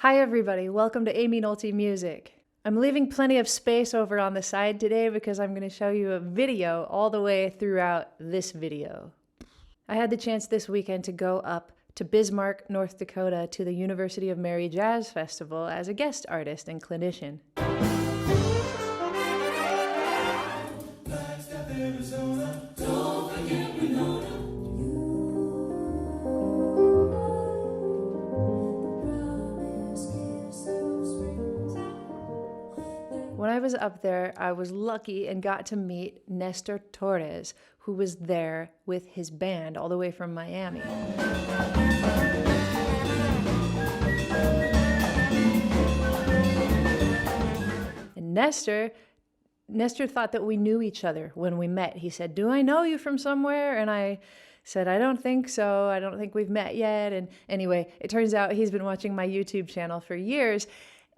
Hi everybody, welcome to Aimee Nolte Music. I'm leaving plenty of space over on the side today because I'm going to show you a video all the way throughout this video. I had the chance this weekend to go up to Bismarck, North Dakota to the University of UMary Jazz Festival as a guest artist and clinician. When I was up there, I was lucky and got to meet Nestor Torres, who was there with his band all the way from Miami. And Nestor thought that we knew each other when we met. He said, "Do I know you from somewhere?" And I said, "I don't think so. I don't think we've met yet." And anyway, it turns out he's been watching my YouTube channel for years.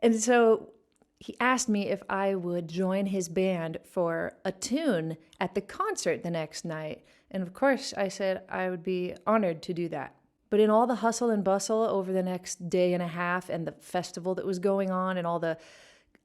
And so he asked me if I would join his band for a tune at the concert the next night. And of course, I said I would be honored to do that. But in all the hustle and bustle over the next day and a half and the festival that was going on and all the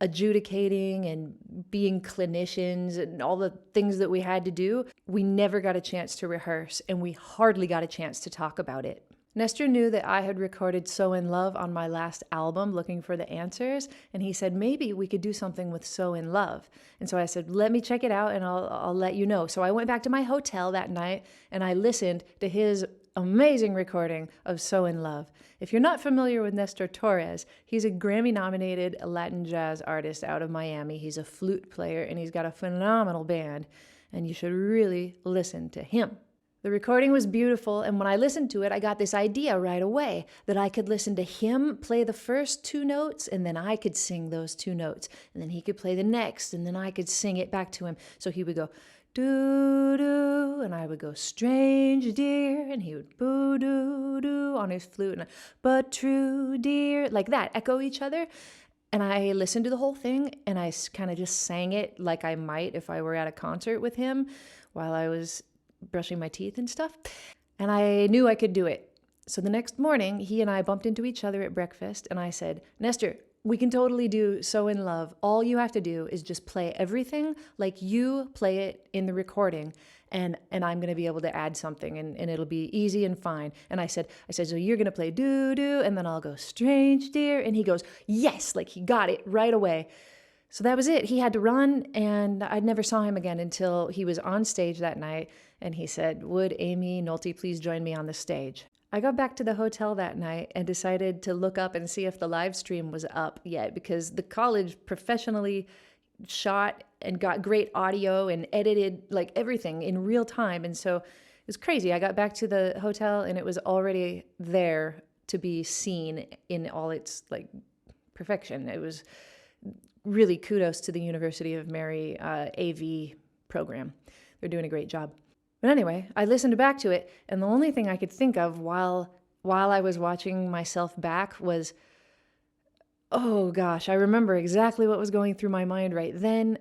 adjudicating and being clinicians and all the things that we had to do, we never got a chance to rehearse, and we hardly got a chance to talk about it. Nestor knew that I had recorded So in Love on my last album, Looking for the Answers, and he said, maybe we could do something with So in Love. And so I said, let me check it out and I'll let you know. So I went back to my hotel that night and I listened to his amazing recording of So in Love. If you're not familiar with Nestor Torres, he's a Grammy-nominated Latin jazz artist out of Miami. He's a flute player and he's got a phenomenal band, and you should really listen to him. The recording was beautiful, and when I listened to it, I got this idea right away that I could listen to him play the first two notes, and then I could sing those two notes, and then he could play the next, and then I could sing it back to him. So he would go, doo-doo, and I would go, strange dear, and he would boo-doo-doo on his flute, and but true dear, like that, echo each other. And I listened to the whole thing, and I kind of just sang it like I might if I were at a concert with him while I was brushing my teeth and stuff, and I knew I could do it. So the next morning, he and I bumped into each other at breakfast, and I said, Nestor, we can totally do So in Love. All you have to do is just play everything like you play it in the recording, and I'm going to be able to add something, and it'll be easy and fine. And I said, so you're going to play doo-doo, and then I'll go strange dear, and he goes, yes, like he got it right away. So that was it. He had to run, and I never saw him again until he was on stage that night, and he said, would Aimee Nolte please join me on the stage? I got back to the hotel that night and decided to look up and see if the live stream was up yet, because the college professionally shot and got great audio and edited like everything in real time. And so it was crazy. I got back to the hotel and it was already there to be seen in all its like perfection. It was really kudos to the University of UMary AV program. They're doing a great job. But anyway, I listened back to it, and the only thing I could think of while I was watching myself back was, oh gosh, I remember exactly what was going through my mind right then.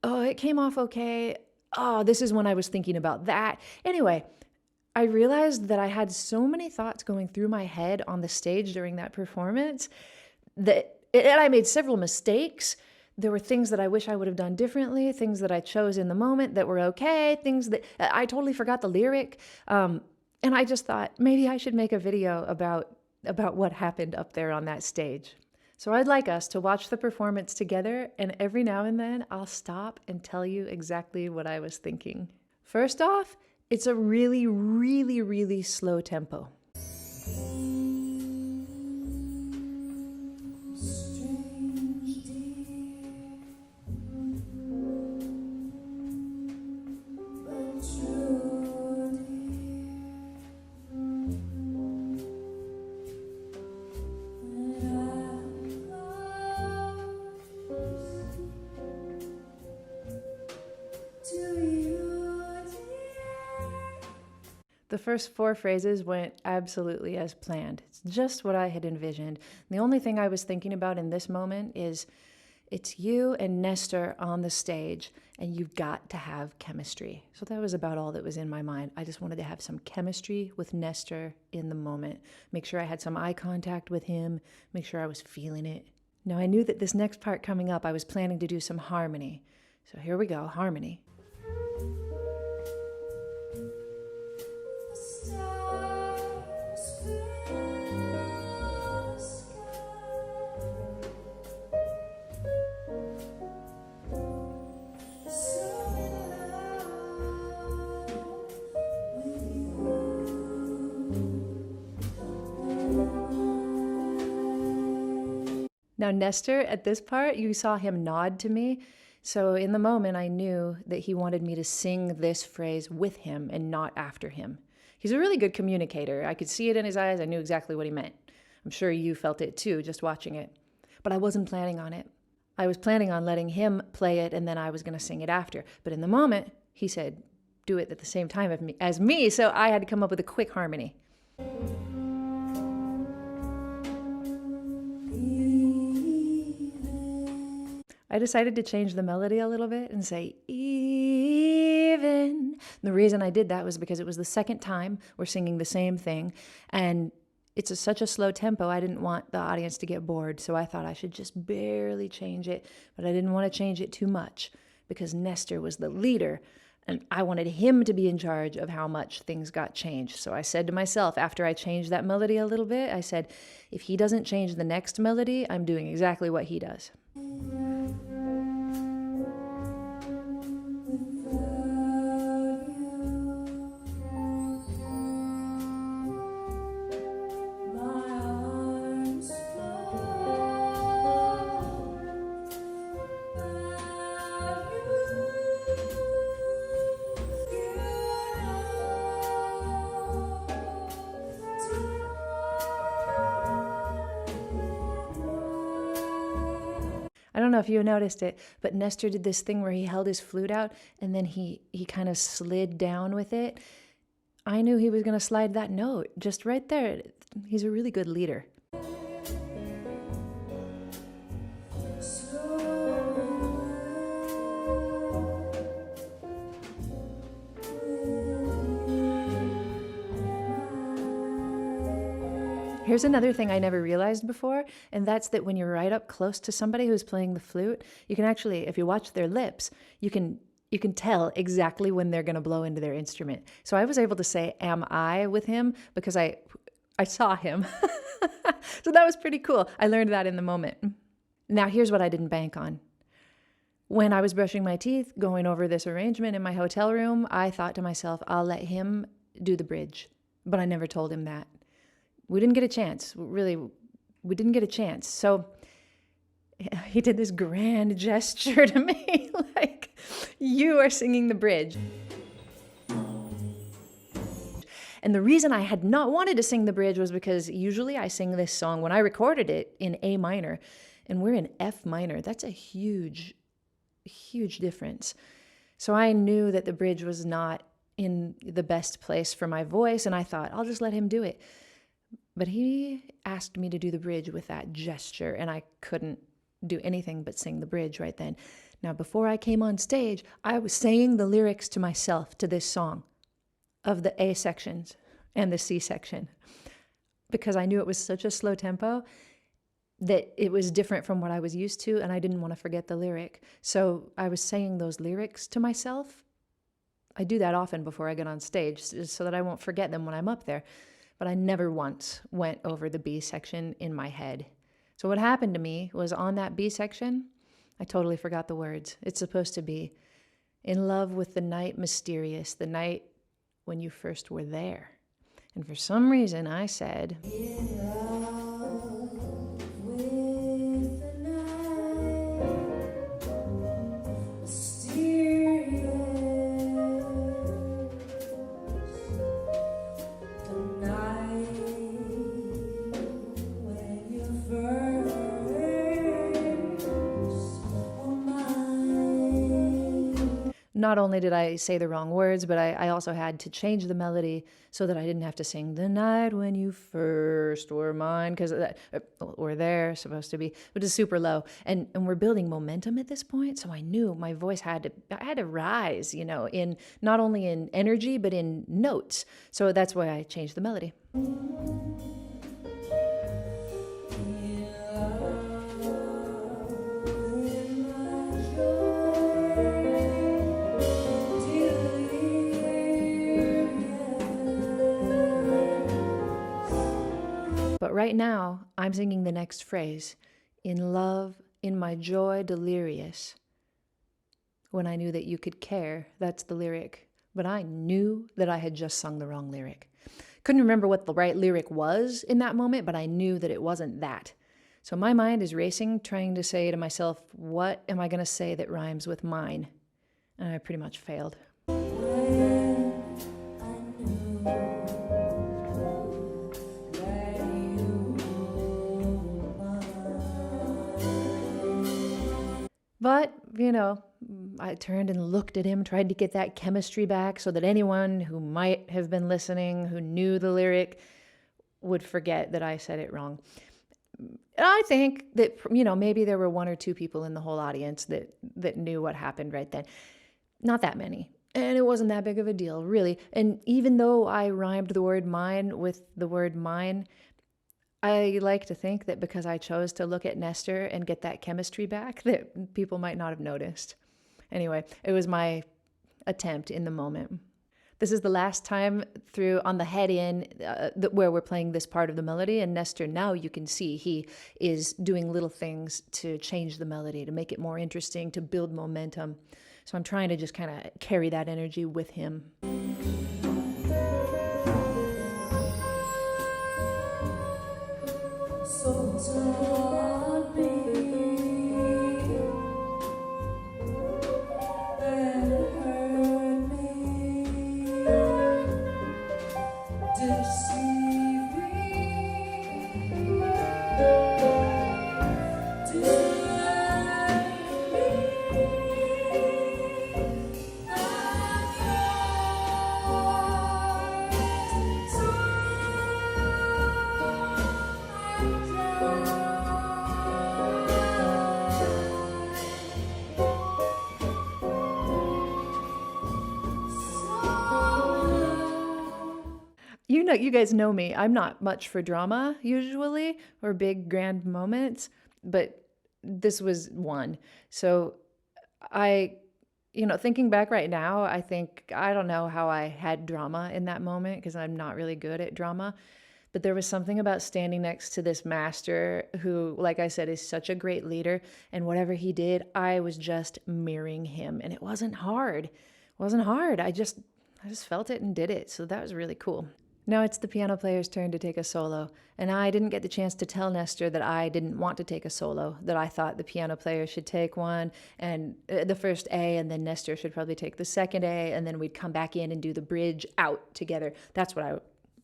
Oh, it came off okay. Oh, this is when I was thinking about that. Anyway, I realized that I had so many thoughts going through my head on the stage during that performance and I made several mistakes. There were things that I wish I would have done differently, things that I chose in the moment that were okay, things that I totally forgot the lyric. And I just thought maybe I should make a video about what happened up there on that stage. So I'd like us to watch the performance together, and every now and then I'll stop and tell you exactly what I was thinking. First off, it's a really, really, really slow tempo. The first four phrases went absolutely as planned. It's just what I had envisioned. The only thing I was thinking about in this moment is It's you and Nestor on the stage, and you've got to have chemistry. So that was about all that was in my mind. I just wanted to have some chemistry with Nestor in the moment. Make sure I had some eye contact with him, make sure I was feeling it. Now I knew that this next part coming up, I was planning to do some harmony. So here we go, harmony. Now, Nestor, at this part, you saw him nod to me. So in the moment, I knew that he wanted me to sing this phrase with him and not after him. He's a really good communicator. I could see it in his eyes. I knew exactly what he meant. I'm sure you felt it too, just watching it. But I wasn't planning on it. I was planning on letting him play it, and then I was going to sing it after. But in the moment, he said, do it at the same time as me, so I had to come up with a quick harmony. I decided to change the melody a little bit and say, even. The reason I did that was because it was the second time we're singing the same thing, and it's such a slow tempo, I didn't want the audience to get bored, so I thought I should just barely change it, but I didn't want to change it too much because Nestor was the leader, and I wanted him to be in charge of how much things got changed. So I said to myself, after I changed that melody a little bit, I said, if he doesn't change the next melody, I'm doing exactly what he does. I don't know if you noticed it, but Nestor did this thing where he held his flute out and then he kind of slid down with it. I knew he was going to slide that note just right there. He's a really good leader. Here's another thing I never realized before, and that's that when you're right up close to somebody who's playing the flute, you can actually, if you watch their lips, you can tell exactly when they're going to blow into their instrument. So I was able to say, am I with him? Because I saw him. So that was pretty cool. I learned that in the moment. Now here's what I didn't bank on. When I was brushing my teeth, going over this arrangement in my hotel room, I thought to myself, I'll let him do the bridge. But I never told him that. We didn't get a chance. Really, we didn't get a chance. So he did this grand gesture to me, like, you are singing the bridge. And the reason I had not wanted to sing the bridge was because usually I sing this song when I recorded it in A minor, and we're in F minor. That's a huge, huge difference. So I knew that the bridge was not in the best place for my voice, and I thought, I'll just let him do it. But he asked me to do the bridge with that gesture, and I couldn't do anything but sing the bridge right then. Now, before I came on stage, I was saying the lyrics to myself to this song of the A sections and the C section because I knew it was such a slow tempo that it was different from what I was used to, and I didn't want to forget the lyric. So I was saying those lyrics to myself. I do that often before I get on stage so that I won't forget them when I'm up there. But I never once went over the B section in my head. So what happened to me was on that B section, I totally forgot the words. It's supposed to be, in love with the night mysterious, the night when you first were there. And for some reason I said, in love with the night mysterious. not only did I say the wrong words, but I also had to change the melody so that I didn't have to sing "The night when you first were mine," because we're there, supposed to be, which is super low. And we're building momentum at this point, so I knew my voice I had to rise, you know, in not only in energy, but in notes. So that's why I changed the melody. But right now, I'm singing the next phrase, "In love, in my joy delirious." When I knew that you could care, that's the lyric. But I knew that I had just sung the wrong lyric. Couldn't remember what the right lyric was in that moment, but I knew that it wasn't that. So my mind is racing, trying to say to myself, what am I going to say that rhymes with mine? And I pretty much failed. But, you know, I turned and looked at him, tried to get that chemistry back so that anyone who might have been listening, who knew the lyric, would forget that I said it wrong. I think that, you know, maybe there were 1 or 2 people in the whole audience that knew what happened right then. Not that many. And it wasn't that big of a deal, really. And even though I rhymed the word mine with the word mine, I like to think that because I chose to look at Nestor and get that chemistry back, that people might not have noticed. Anyway, it was my attempt in the moment. This is the last time through on the head-in where we're playing this part of the melody, and Nestor, now you can see he is doing little things to change the melody, to make it more interesting, to build momentum. So I'm trying to just kind of carry that energy with him. You guys know me. I'm not much for drama usually, or big grand moments, but this was one. So thinking back right now, I don't know how I had drama in that moment because I'm not really good at drama. But there was something about standing next to this master who, like I said, is such a great leader. And whatever he did, I was just mirroring him. And it wasn't hard. I just felt it and did it. So that was really cool. Now it's the piano player's turn to take a solo, and I didn't get the chance to tell Nestor that I didn't want to take a solo, that I thought the piano player should take one, and the first A, and then Nestor should probably take the second A, and then we'd come back in and do the bridge out together. That's what I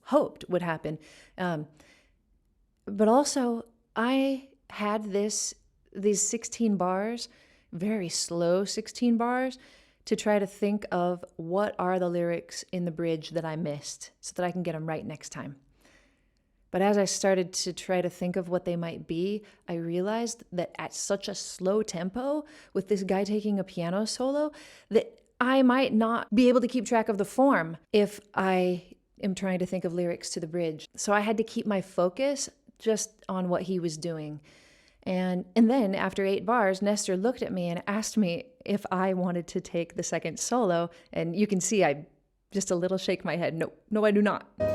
hoped would happen. But also, I had these 16 bars, very slow 16 bars, to try to think of what are the lyrics in the bridge that I missed so that I can get them right next time. But as I started to try to think of what they might be, I realized that at such a slow tempo, with this guy taking a piano solo, that I might not be able to keep track of the form if I am trying to think of lyrics to the bridge. So I had to keep my focus just on what he was doing. And then after 8 bars, Nestor looked at me and asked me if I wanted to take the second solo. And you can see I just a little shake my head. No, I do not. It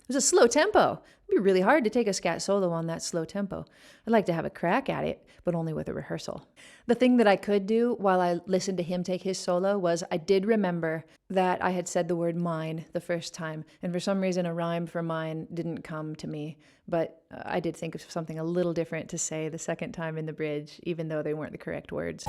was a slow tempo. It'd be really hard to take a scat solo on that slow tempo. I'd like to have a crack at it, but only with a rehearsal. The thing that I could do while I listened to him take his solo was I did remember that I had said the word mine the first time, and for some reason a rhyme for mine didn't come to me, but I did think of something a little different to say the second time in the bridge, even though they weren't the correct words.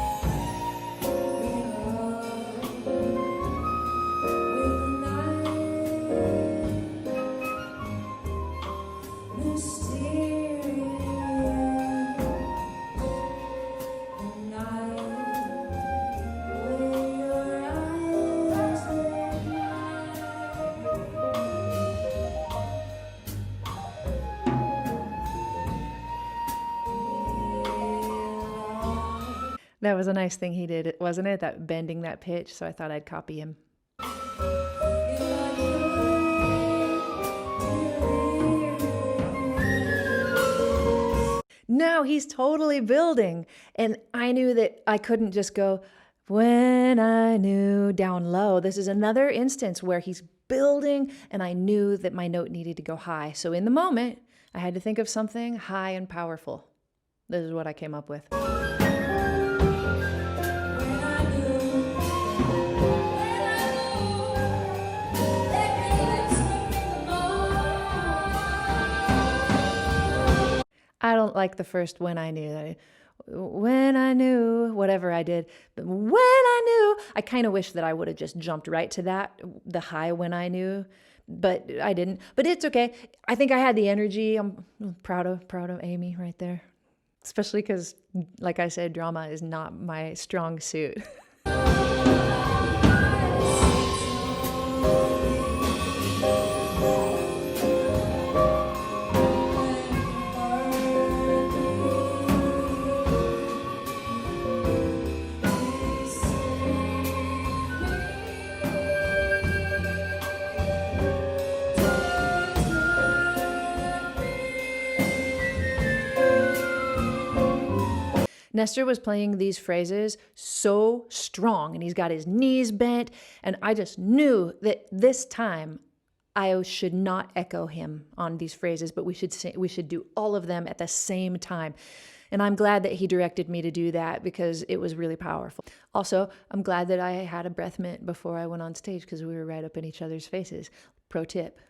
That was a nice thing he did, wasn't it? That bending that pitch, so I thought I'd copy him. Now he's totally building, and I knew that I couldn't just go, when I knew, down low. This is another instance where he's building, and I knew that my note needed to go high. So in the moment, I had to think of something high and powerful. This is what I came up with. I don't like the first when I knew. When I knew, whatever I did, but when I knew, I kind of wish that I would have just jumped right to that, the high when I knew, but I didn't. But it's okay. I think I had the energy. I'm proud of Aimee right there, especially because, like I said, drama is not my strong suit. Nestor was playing these phrases so strong, and he's got his knees bent, and I just knew that this time I should not echo him on these phrases, but we should do all of them at the same time. And I'm glad that he directed me to do that because it was really powerful. Also, I'm glad that I had a breath mint before I went on stage because we were right up in each other's faces. Pro tip.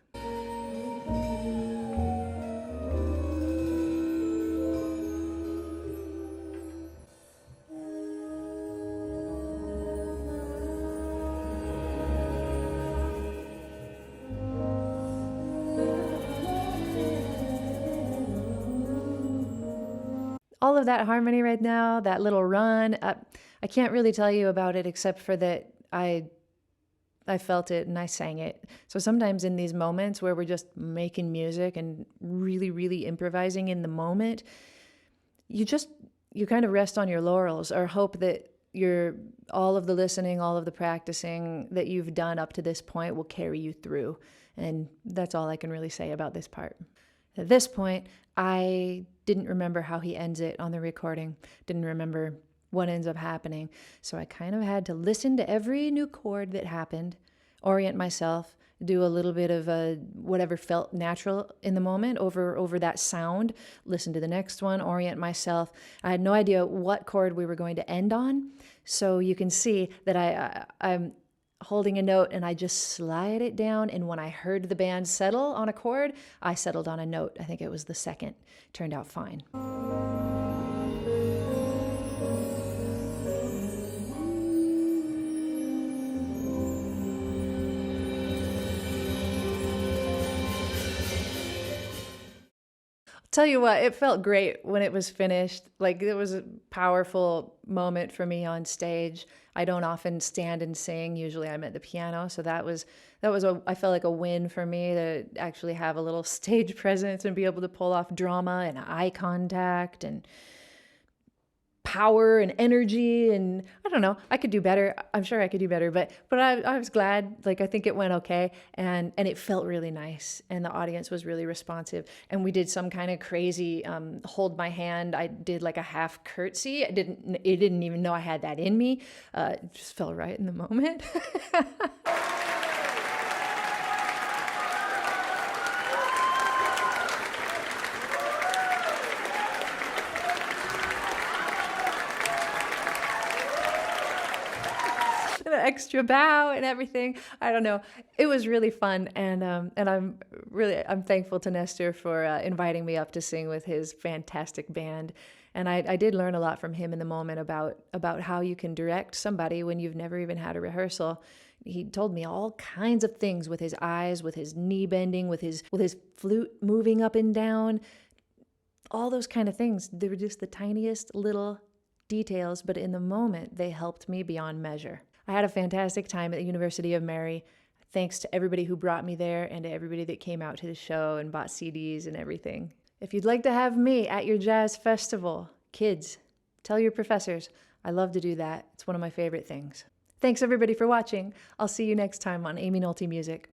All of that harmony right now, that little run, I can't really tell you about it except for that I felt it and I sang it. So sometimes in these moments where we're just making music and really, really improvising in the moment, you kind of rest on your laurels or hope that all of the listening, all of the practicing that you've done up to this point will carry you through. And that's all I can really say about this part. At this point, I didn't remember how he ends it on the recording, didn't remember what ends up happening. So I kind of had to listen to every new chord that happened, orient myself, do a little bit of whatever felt natural in the moment over that sound, listen to the next one, orient myself. I had no idea what chord we were going to end on. So you can see that I'm holding a note and I just slide it down, and when I heard the band settle on a chord, I settled on a note. I think it was the second. Turned out fine. Tell you what, it felt great when it was finished. Like, it was a powerful moment for me on stage. I don't often stand and sing. Usually I'm at the piano. So I felt like a win for me to actually have a little stage presence and be able to pull off drama and eye contact and power and energy, and I don't know, I could do better. I'm sure I could do better, but I was glad. Like, I think it went okay, and it felt really nice, and the audience was really responsive, and we did some kind of crazy hold my hand. I did like a half curtsy. It didn't even know I had that in me. It just felt right in the moment. Extra bow and everything. I don't know. It was really fun, and I'm thankful to Nestor for inviting me up to sing with his fantastic band. And I did learn a lot from him in the moment about how you can direct somebody when you've never even had a rehearsal. He told me all kinds of things with his eyes, with his knee bending, with his flute moving up and down, all those kind of things. They were just the tiniest little details, but in the moment they helped me beyond measure. I had a fantastic time at the University of UMary. Thanks to everybody who brought me there and to everybody that came out to the show and bought CDs and everything. If you'd like to have me at your jazz festival, kids, tell your professors. I love to do that. It's one of my favorite things. Thanks everybody for watching. I'll see you next time on Aimee Nolte Music.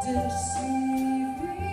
Deceive me.